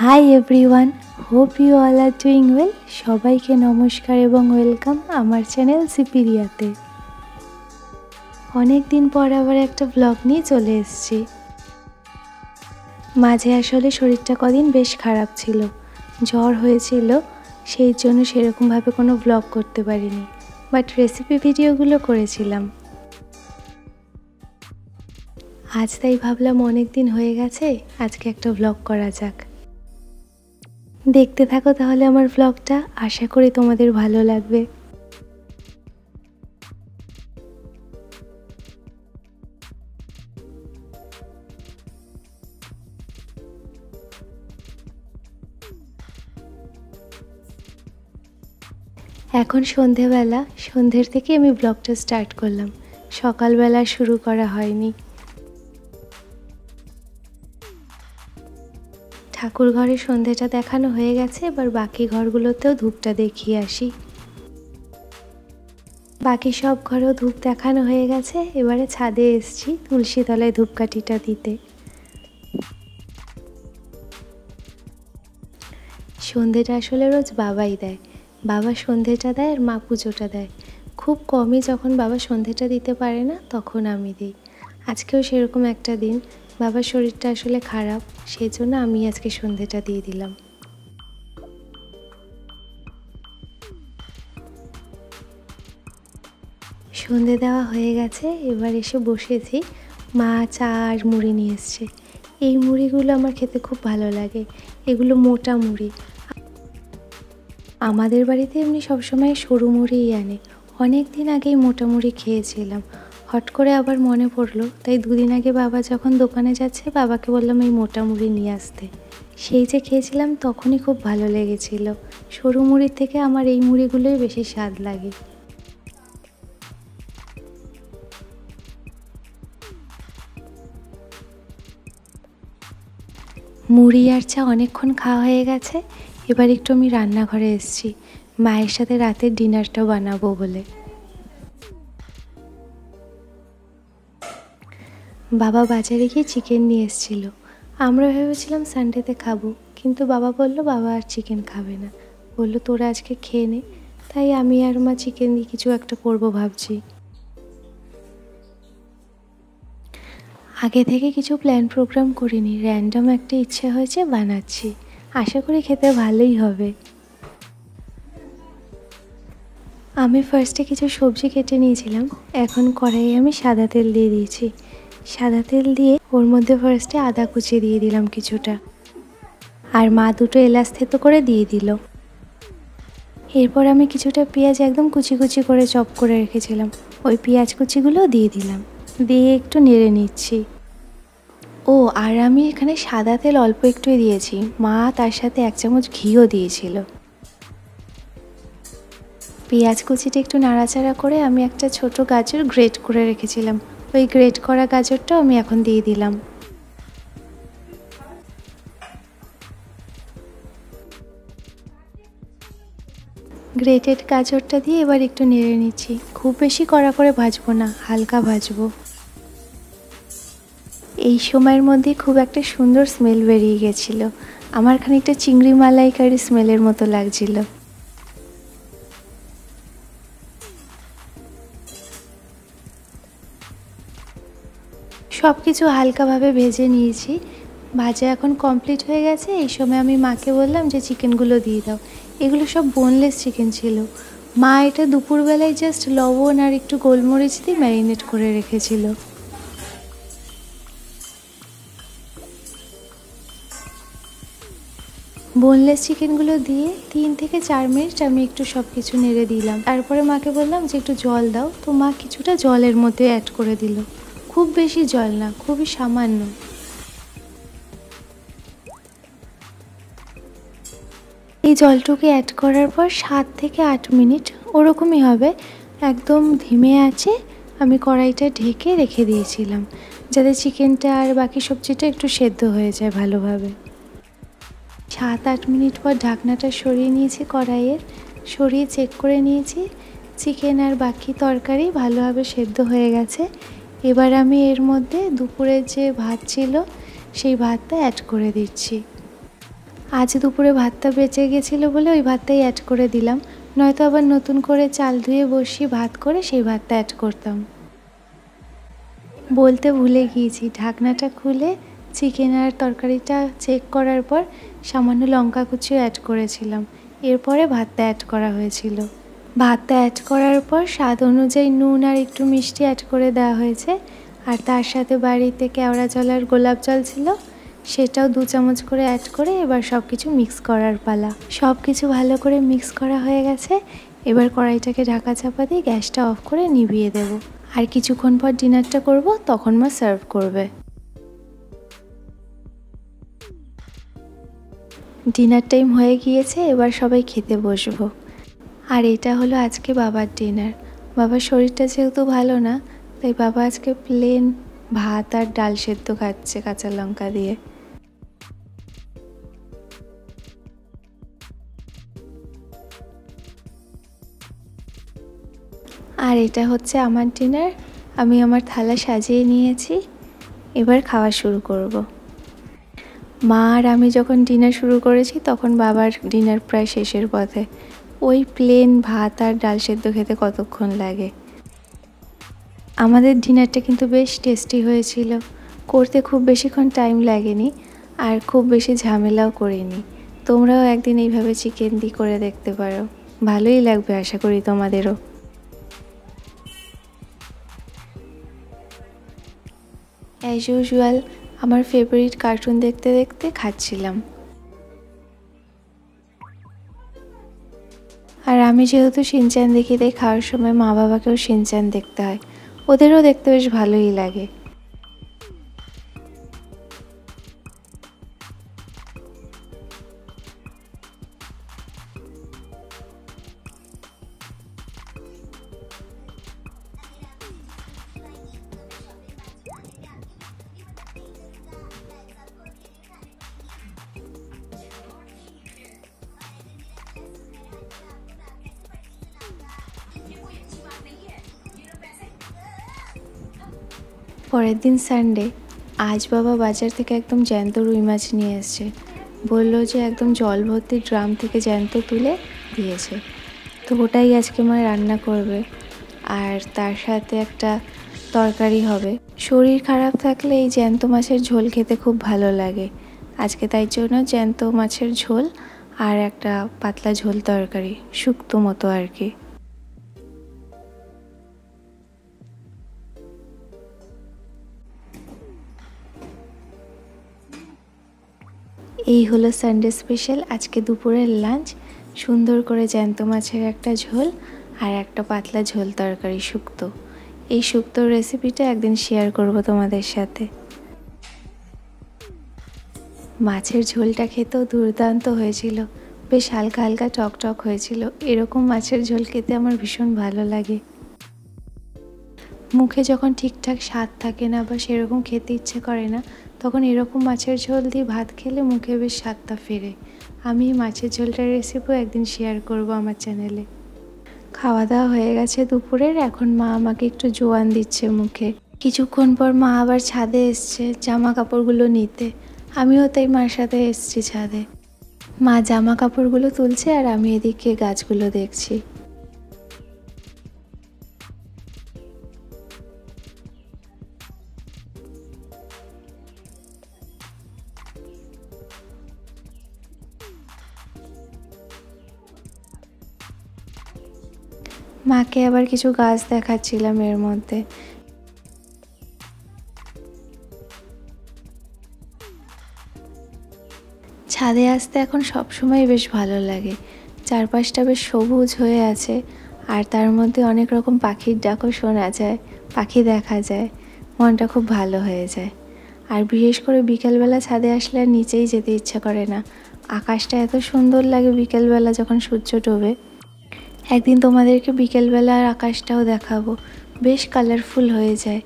High everyone, hope you all are doing well. সবাইকে নমস্কার এবং ওয়েলকাম আমার চ্যানেল সিপিরিয়াতে। অনেক দিন পর আবার একটা ব্লগ নিয়ে চলে এসেছি। মাঝে আসলে শরীরটা কদিন বেশ খারাপ ছিল, জ্বর হয়েছিল, সেই জন্য সেরকমভাবে কোনো ব্লগ করতে পারিনি, বাট রেসিপি ভিডিওগুলো করেছিলাম। আজ তাই ভাবলাম অনেক দিন হয়ে গেছে, আজকে একটা ব্লগ করা যাক। দেখতে থাকো তাহলে আমার ব্লগটা, আশা করি তোমাদের ভালো লাগবে। এখন সন্ধেবেলা, সন্ধ্যের থেকে আমি ব্লগটা স্টার্ট করলাম, সকালবেলা শুরু করা হয়নি। ঠাকুর ঘরে সন্ধেটা দেখানো হয়ে গেছে, এবার বাকি ঘরগুলোতেও ধূপটা দেখিয়ে আসি। বাকি সব ঘরেও ধূপ দেখানো হয়ে গেছে, এবারে ছাদে এসছি তুলসী তলায় ধূপকাঠিটা দিতে। সন্ধেটা আসলে রোজ বাবাই দেয়, বাবা সন্ধেটা দেয় আর মা পুজোটা দেয়। খুব কমই যখন বাবা সন্ধেটা দিতে পারে না তখন আমি দিই। আজকেও সেরকম একটা দিন, বাবার শরীরটা আসলে খারাপ, সেই জন্য আমি আজকে সন্ধেটা দিয়ে দিলাম। সন্ধে দেওয়া হয়ে গেছে, এবার এসে বসেছি। মা চা আর মুড়ি নিয়ে এসছে। এই মুড়িগুলো আমার খেতে খুব ভালো লাগে, এগুলো মোটা মুড়ি। আমাদের বাড়িতে এমনি সবসময় সরু মুড়িই আনে, অনেক দিন আগেই মোটা মুড়ি খেয়েছিলাম, হট করে আবার মনে পড়লো, তাই দুদিন আগে বাবা যখন দোকানে যাচ্ছে বাবাকে বললাম এই মোটা মুড়ি নিয়ে আসতে। সেই যে খেয়েছিলাম তখনই খুব ভালো লেগেছিল। সরু মুড়ির থেকে আমার এই মুড়িগুলোই বেশি স্বাদ লাগে। মুড়ি আর চা অনেকক্ষণ খাওয়া হয়ে গেছে, এবার একটু আমি রান্নাঘরে এসেছি মায়ের সাথে রাতের ডিনারটা বানাবো বলে। বাবা বাজারে গিয়ে চিকেন নিয়ে এসেছিলো, আমরা ভেবেছিলাম সানডেতে খাবো, কিন্তু বাবা বলল বাবা আর চিকেন খাবে না, বললো তোরা আজকে খেয়ে নে। তাই আমি আর মা চিকেন দিয়ে কিছু একটা করবো ভাবছি। আগে থেকে কিছু প্ল্যান প্রোগ্রাম করিনি, র্যান্ডম একটা ইচ্ছে হয়েছে বানাচ্ছি, আশা করি খেতে ভালোই হবে। আমি ফার্স্টে কিছু সবজি কেটে নিয়েছিলাম, এখন কড়াইয়ে আমি সাদা তেল দিয়ে দিয়েছি। সাদা তেল দিয়ে ওর মধ্যে ফার্স্টে আদা কুচি দিয়ে দিলাম কিছুটা, আর মা দুটো এলাচ থেতো করে দিয়ে দিল। এরপর আমি কিছুটা পেঁয়াজ একদম কুচি কুচি করে চপ করে রেখেছিলাম, ওই পেঁয়াজ কুচিগুলো দিয়ে দিলাম, দিয়ে একটু নেড়ে নিচ্ছি। ও আর আমি এখানে সাদা তেল অল্প একটুই দিয়েছি, মা তার সাথে 1 চামচ ঘিও দিয়েছিল। পেঁয়াজ কুচিটা একটু নাড়াচাড়া করে আমি একটা ছোট গাজর গ্রেট করে রেখেছিলাম, ওই গ্রেট করা গাজরটাও আমি এখন দিয়ে দিলাম। গ্রেটেড গাজরটা দিয়ে এবার একটু নেড়ে নিচ্ছি, খুব বেশি কড়া করে ভাজবো না, হালকা ভাজবো। এই সময়ের মধ্যে খুব একটা সুন্দর স্মেল বেরিয়ে গেছিল, আমার খানিকটা চিংড়ি মালাইকারি স্মেলের মতো লাগছিল। সব কিছু হালকাভাবে ভেজে নিয়েছি, ভাজা এখন কমপ্লিট হয়ে গেছে। এই সময় আমি মাকে বললাম যে চিকেনগুলো দিয়ে দাও, এগুলো সব বোনলেস চিকেন ছিল। মা এটা দুপুরবেলায় জাস্ট লবণ আর একটু গোলমরিচ দিয়ে ম্যারিনেট করে রেখেছিল। বোনলেস চিকেনগুলো দিয়ে 3 থেকে 4 মিনিট আমি একটু সব কিছু নেড়ে দিলাম, তারপরে মাকে বললাম যে একটু জল দাও, তো মা কিছুটা জলের মধ্যে অ্যাড করে দিল, খুব বেশি জল না, খুবই সামান্য। এই জলটুকু অ্যাড করার পর 7 থেকে 8 মিনিট ওরকমই হবে, একদম ধিমে আছে আমি কড়াইটা ঢেকে রেখে দিয়েছিলাম, যাতে চিকেনটা আর বাকি সবজিটা একটু সেদ্ধ হয়ে যায় ভালোভাবে। 7-8 মিনিট পর ঢাকনাটা সরিয়ে নিয়েছি কড়াইয়ের, সরিয়ে চেক করে নিয়েছি চিকেন আর বাকি তরকারি ভালোভাবে সেদ্ধ হয়ে গেছে। এবার আমি এর মধ্যে দুপুরের যে ভাত ছিল সেই ভাতটা অ্যাড করে দিচ্ছি। আজ দুপুরে ভাতটা বেঁচে গেছিলো বলে ওই ভাতটাই অ্যাড করে দিলাম, নয়তো আবার নতুন করে চাল ধুয়ে বসিয়ে ভাত করে সেই ভাতটা অ্যাড করতাম। বলতে ভুলে গিয়েছি, ঢাকনাটা খুলে চিকেন আর তরকারিটা চেক করার পর সামান্য লঙ্কা কুচিও অ্যাড করেছিলাম, এরপরে ভাতটা অ্যাড করা হয়েছিল। ভাতটা অ্যাড করার পর স্বাদ অনুযায়ী নুন আর একটু মিষ্টি অ্যাড করে দেওয়া হয়েছে, আর তার সাথে বাড়িতে কেওড়া জল আর গোলাপ জল ছিল, সেটাও 2 চামচ করে অ্যাড করে এবার সব কিছু মিক্স করার পালা। সব কিছু ভালো করে মিক্স করা হয়ে গেছে, এবার কড়াইটাকে ঢাকা চাপা দিয়ে গ্যাসটা অফ করে নিভিয়ে দেব। আর কিছুক্ষণ পর ডিনারটা করব, তখন মা সার্ভ করবে। ডিনার টাইম হয়ে গিয়েছে, এবার সবাই খেতে বসবো। আর এটা হলো আজকে বাবার ডিনার। বাবার শরীরটা যেহেতু ভালো না, তাই বাবা আজকে প্লেন ভাত আর ডাল সেদ্ধ খাচ্ছে কাঁচা লঙ্কা দিয়ে। আর এটা হচ্ছে আমার ডিনার। আমি আমার থালা সাজিয়ে নিয়েছি, এবার খাওয়া শুরু করব। মা আর আমি যখন ডিনার শুরু করেছি তখন বাবার ডিনার প্রায় শেষের পথে। ওই প্লেন ভাত আর ডাল সেদ্ধ খেতে কতক্ষণ লাগে। আমাদের ডিনারটা কিন্তু বেশ টেস্টি হয়েছিল, করতে খুব বেশিক্ষণ টাইম লাগেনি আর খুব বেশি ঝামেলাও করিনি। তোমরাও একদিন এইভাবে চিকেন দিয়ে করে দেখতে পারো, ভালোই লাগবে আশা করি তোমাদেরও। অ্যাজ ইউজুয়াল আমার ফেভারিট কার্টুন দেখতে দেখতে খাচ্ছিলাম। আর আমি যেহেতু শিনচ্যান দেখি, তাই খাওয়ার সময় মা বাবাকেও শিনচ্যান দেখতে হয়, ওদেরও দেখতে বেশ ভালোই লাগে। পরের দিন সানডে। আজ বাবা বাজার থেকে একদম জ্যান্ত রুই মাছ নিয়ে এসছে, বললো যে একদম জল ভর্তি ড্রাম থেকে জ্যান্ত তুলে দিয়েছে, তো ওটাই আজকে মা রান্না করবে। আর তার সাথে একটা তরকারি হবে। শরীর খারাপ থাকলে এই জ্যান্ত মাছের ঝোল খেতে খুব ভালো লাগে, আজকে তাই জন্য জ্যান্ত মাছের ঝোল আর একটা পাতলা ঝোল তরকারি, শুক্তো মতো আর কি। এই হলো সানডে স্পেশাল আজকে দুপুরের লাঞ্চ। সুন্দর করে জ্যান্ত মাছের একটা ঝোল আর একটা পাতলা ঝোল তরকারি, শুক্তো। এই শুক্তোর রেসিপিটা একদিন শেয়ার করব তোমাদের সাথে। মাছের ঝোলটা খেতেও দুর্দান্ত হয়েছিল, বেশ হালকা হালকা টক টক হয়েছিল। এরকম মাছের ঝোল খেতে আমার ভীষণ ভালো লাগে। মুখে যখন ঠিকঠাক স্বাদ থাকে না বা সেরকম খেতে ইচ্ছে করে না, তখন এরকম মাছের ঝোল দিয়ে ভাত খেলে মুখে বেশ স্বাদটা ফেরে। আমি মাছের ঝোলটার রেসিপিও একদিন শেয়ার করব আমার চ্যানেলে। খাওয়া দাওয়া হয়ে গেছে দুপুরের, এখন মা আমাকে একটু জোয়ান দিচ্ছে মুখে। কিছুক্ষণ পর মা আবার ছাদে এসছে জামা কাপড়গুলো নিতে, আমিও তাই মার সাথে এসছি ছাদে। মা জামা কাপড়গুলো তুলছে আর আমি এদিকে গাছগুলো দেখছি। মাকে আবার কিছু গাছ দেখাচ্ছিলাম এর মধ্যে। ছাদে আসতে এখন সবসময় বেশ ভালো লাগে, চারপাশটা বেশ সবুজ হয়ে আছে আর তার মধ্যে অনেক রকম পাখির ডাকও শোনা যায়, পাখি দেখা যায়, মনটা খুব ভালো হয়ে যায়। আর বিশেষ করে বিকেলবেলা ছাদে আসলে আর নিচেই যেতে ইচ্ছা করে না, আকাশটা এত সুন্দর লাগে বিকেলবেলা যখন সূর্য ডোবে। একদিন তোমাদেরকে বিকেলবেলার আকাশটাও দেখাবো, বেশ কালারফুল হয়ে যায়।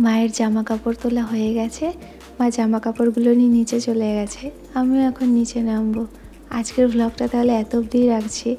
মায়ের জামা কাপড় তোলা হয়ে গেছে, মা জামা কাপড়গুলো নিয়ে নিচে চলে গেছে, আমিও এখন নিচে নামবো। আজকের ব্লগটা তাহলে এত অবধিই রাখছি।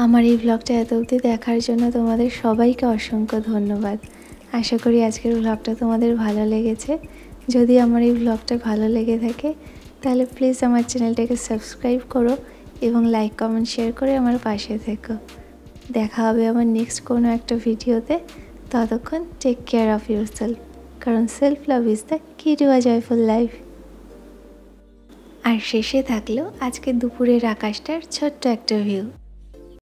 আমার এই ব্লগটা এত অবধি দেখার জন্য তোমাদের সবাইকে অসংখ্য ধন্যবাদ। আশা করি আজকের ব্লগটা তোমাদের ভালো লেগেছে। যদি আমার এই ব্লগটা ভালো লেগে থাকে তাহলে প্লিজ আমার চ্যানেলটাকে সাবস্ক্রাইব করো এবং লাইক কমেন্ট শেয়ার করে আমার পাশে থেকো। দেখা হবে আমার নেক্সট কোনো একটা ভিডিওতে। ততক্ষণ টেক কেয়ার অফ ইউরসেলফ, কারণ সেলফ লাভ ইজ দ্য কি টু আ জয়ফুল লাইফ। আর শেষে থাকলো আজকে দুপুরের আকাশটার ছোট্ট একটা ভিউ।